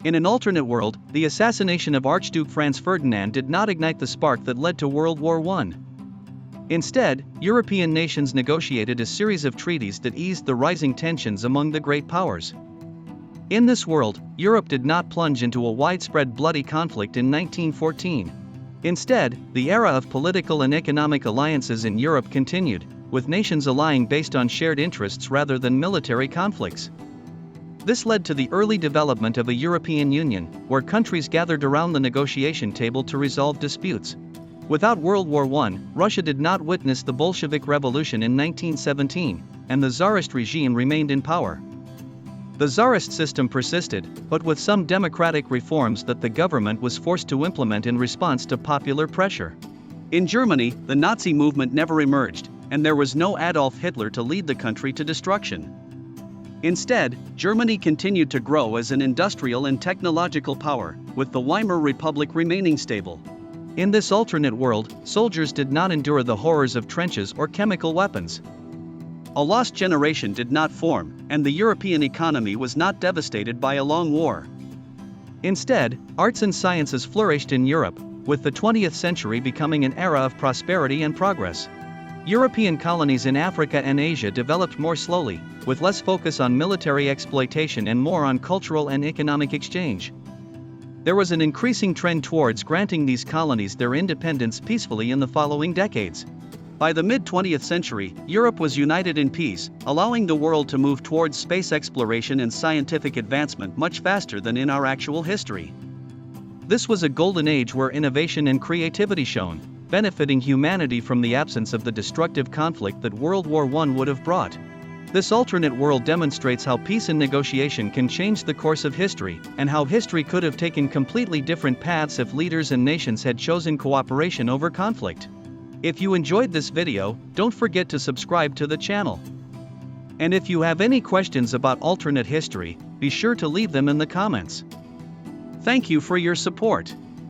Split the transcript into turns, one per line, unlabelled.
In an alternate world, the assassination of Archduke Franz Ferdinand did not ignite the spark that led to World War I. Instead, European nations negotiated a series of treaties that eased the rising tensions among the great powers. In this world, Europe did not plunge into a widespread bloody conflict in 1914. Instead, the era of political and economic alliances in Europe continued, with nations allying based on shared interests rather than military conflicts. This led to the early development of a European Union, where countries gathered around the negotiation table to resolve disputes. Without World War I, Russia did not witness the Bolshevik Revolution in 1917, and the Tsarist regime remained in power. The Tsarist system persisted, but with some democratic reforms that the government was forced to implement in response to popular pressure. In Germany, the Nazi movement never emerged, and there was no Adolf Hitler to lead the country to destruction. Instead, Germany continued to grow as an industrial and technological power, with the Weimar Republic remaining stable. In this alternate world, soldiers did not endure the horrors of trenches or chemical weapons. A lost generation did not form, and the European economy was not devastated by a long war. Instead, arts and sciences flourished in Europe, with the 20th century becoming an era of prosperity and progress. European colonies in Africa and Asia developed more slowly, with less focus on military exploitation and more on cultural and economic exchange. There was an increasing trend towards granting these colonies their independence peacefully in the following decades. By the mid-20th century, Europe was united in peace, allowing the world to move towards space exploration and scientific advancement much faster than in our actual history. This was a golden age where innovation and creativity shone, benefiting humanity from the absence of the destructive conflict that World War I would have brought. This alternate world demonstrates how peace and negotiation can change the course of history, and how history could have taken completely different paths if leaders and nations had chosen cooperation over conflict. If you enjoyed this video, don't forget to subscribe to the channel. And if you have any questions about alternate history, be sure to leave them in the comments. Thank you for your support.